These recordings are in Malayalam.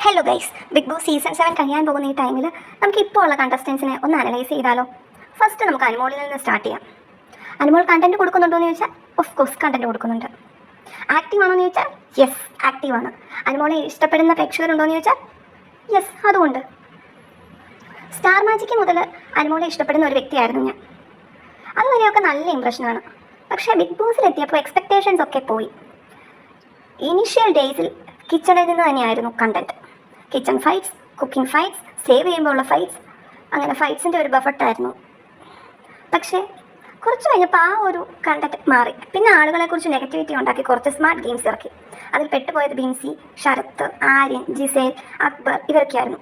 Hello guys, Bigg Boss season 7 കഴിയാൻ പോകുന്ന ഈ ടൈമിൽ നമുക്ക് ഇപ്പോൾ ഉള്ള കണ്ടസ്റ്റൻസിനെ ഒന്ന് അനലൈസ് ചെയ്താലോ. ഫസ്റ്റ് നമുക്ക് അനുമോളിൽ നിന്ന് സ്റ്റാർട്ട് ചെയ്യാം. അനുമോൾ കണ്ടന്റ് കൊടുക്കുന്നുണ്ടോ എന്ന് ചോദിച്ചാൽ ഓഫ് കോഴ്സ് കണ്ടന്റ് കൊടുക്കുന്നുണ്ട്. ആക്റ്റീവ് ആണോ എന്ന് ചോദിച്ചാൽ യെസ് ആക്റ്റീവാണ്. അനുമോളെ ഇഷ്ടപ്പെടുന്ന പ്രേക്ഷകരുണ്ടോ എന്ന് ചോദിച്ചാൽ യെസ് അതുകൊണ്ട്. സ്റ്റാർ മാജിക്ക് മുതൽ അനുമോളെ ഇഷ്ടപ്പെടുന്ന ഒരു വ്യക്തിയായിരുന്നു ഞാൻ. അതുവരെയൊക്കെ നല്ല ഇംപ്രഷനാണ്. പക്ഷേ ബിഗ് ബോസിലെത്തിയപ്പോൾ എക്സ്പെക്റ്റേഷൻസ് ഒക്കെ പോയി. ഇനീഷ്യൽ ഡേയ്സിൽ കിച്ചണിൽ നിന്ന് തന്നെയായിരുന്നു content. Kitchen fights, cooking fights, save ചെയ്യുമ്പോഴുള്ള ഫൈറ്റ്സ്, അങ്ങനെ ഫൈറ്റ്സിൻ്റെ ഒരു ബഫട്ടായിരുന്നു. പക്ഷേ കുറച്ച് കഴിഞ്ഞപ്പോൾ ആ ഒരു കണ്ടന്റ് മാറി. പിന്നെ ആളുകളെക്കുറിച്ച് നെഗറ്റിവിറ്റി ഉണ്ടാക്കി കുറച്ച് സ്മാർട്ട് ഗെയിംസ് ഇറക്കി. അതിൽ പെട്ടുപോയത് ബിൻസി, ശരത്ത്, ആര്യൻ, ജിസേൽ, അക്ബർ ഇവരൊക്കെയായിരുന്നു.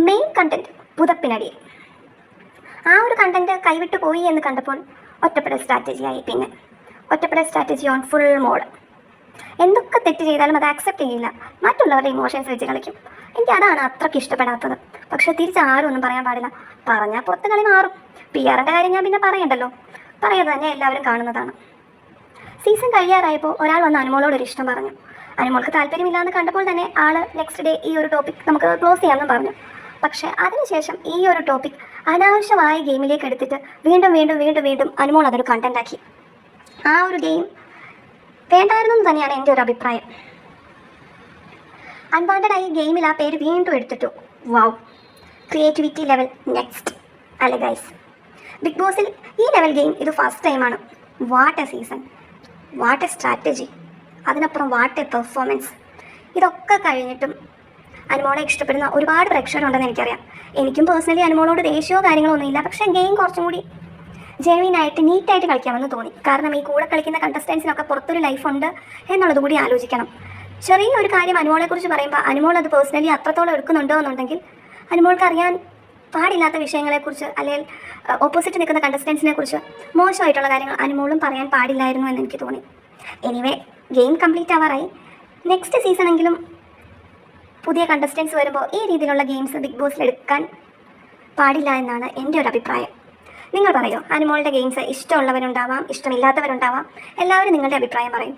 മെയിൻ കണ്ടന്റ് പുതപ്പിനടി. ആ ഒരു കണ്ടന്റ് കൈവിട്ടു പോയി എന്ന് കണ്ടപ്പോൾ ഒറ്റപ്പെടൽ സ്ട്രാറ്റജിയായി. പിന്നെ ഒറ്റപ്പെടൽ സ്ട്രാറ്റജി ഓൺ ഫുൾ മോഡ്. എന്തൊക്കെ തെറ്റ് ചെയ്താലും അത് ആക്സെപ്റ്റ് ചെയ്യില്ല, മറ്റുള്ളവരുടെ ഇമോഷൻസ് വെച്ച് കളിക്കും. എനിക്ക് അതാണ് അത്രയ്ക്ക് ഇഷ്ടപ്പെടാത്തത്. പക്ഷേ തിരിച്ചാരും ഒന്നും പറയാൻ പാടില്ല. പറഞ്ഞാൽ പുറത്ത് കളി മാറും. PR-ൻ്റെ കാര്യം ഞാൻ പിന്നെ പറയണ്ടല്ലോ, പറയാതെ തന്നെ എല്ലാവരും കാണുന്നതാണ്. സീസൺ കഴിയാറായപ്പോൾ ഒരാൾ വന്ന് അനുമോളോടൊരു ഇഷ്ടം പറഞ്ഞു. അനുമോൾക്ക് താല്പര്യമില്ലാന്ന് കണ്ടപ്പോൾ തന്നെ നെക്സ്റ്റ് ഡേ ഈ ഒരു ടോപ്പിക് നമുക്ക് ക്ലോസ് ചെയ്യാമെന്ന് പറഞ്ഞു. പക്ഷേ അതിനുശേഷം ഈ ഒരു ടോപ്പിക് അനാവശ്യമായ ഗെയിമിലേക്ക് എടുത്തിട്ട് വീണ്ടും വീണ്ടും വീണ്ടും വീണ്ടും അനുമോൾ അതൊരു കണ്ടൻ്റാക്കി. ആ ഒരു ഗെയിം വേണ്ടായിരുന്നു തന്നെയാണ് എൻ്റെ ഒരു അഭിപ്രായം. അൺവാണ്ടഡായി ഗെയിമിൽ ആ പേര് വീണ്ടും എടുത്തിട്ടു. വാവ്, ക്രിയേറ്റിവിറ്റി ലെവൽ നെക്സ്റ്റ് അല്ലേ ഗൈസ്. ബിഗ് ബോസിൽ ഈ ലെവൽ ഗെയിം ഇത് ഫസ്റ്റ് ടൈമാണ്. What A season, what A strategy, അതിനപ്പുറം വാട്ട് എ പെർഫോമൻസ്. ഇതൊക്കെ കഴിഞ്ഞിട്ടും അനുമോളെ ഇഷ്ടപ്പെടുന്ന ഒരുപാട് പ്രേക്ഷകരുണ്ടെന്ന് എനിക്കറിയാം. എനിക്കും പേഴ്സണലി അനുമോളോട് ദേഷ്യമോ കാര്യങ്ങളോ ഒന്നുമില്ല. പക്ഷേ ഗെയിം കുറച്ചും കൂടി ജെനുവിനായിട്ട് നീറ്റായിട്ട് കളിക്കാമെന്ന് തോന്നി. കാരണം ഈ കൂടെ കളിക്കുന്ന കണ്ടസ്റ്റൻസിനൊക്കെ പുറത്തൊരു ലൈഫുണ്ട് എന്നുള്ളത് കൂടി ആലോചിക്കണം. ചെറിയൊരു കാര്യം അനുമോളെക്കുറിച്ച് പറയുമ്പോൾ അനുമോൾ അത് പേഴ്സണലി അത്രത്തോളം എടുക്കുന്നുണ്ടോ എന്നുണ്ടെങ്കിൽ അനുമോൾക്ക് അറിയാൻ പാടില്ലാത്ത വിഷയങ്ങളെക്കുറിച്ച് അല്ലെങ്കിൽ ഓപ്പോസിറ്റ് നിൽക്കുന്ന കണ്ടസ്റ്റൻസിനെ കുറിച്ച് മോശമായിട്ടുള്ള കാര്യങ്ങൾ അനുമോളും പറയാൻ പാടില്ലായിരുന്നു എന്ന് എനിക്ക് തോന്നി. എനിവേ, ഗെയിം കംപ്ലീറ്റ് ആവാറായി. നെക്സ്റ്റ് സീസണെങ്കിലും പുതിയ കണ്ടസ്റ്റൻസ് വരുമ്പോൾ ഈ രീതിയിലുള്ള ഗെയിംസ് ബിഗ് ബോസിൽ എടുക്കാൻ പാടില്ല എന്നാണ് എൻ്റെ ഒരു അഭിപ്രായം. നിങ്ങൾ പറയോ, അനുമോളുടെ ഗെയിംസ് ഇഷ്ടമുള്ളവരുണ്ടാവാം, ഇഷ്ടമില്ലാത്തവരുണ്ടാവാം. എല്ലാവരും നിങ്ങളുടെ അഭിപ്രായം പറയും.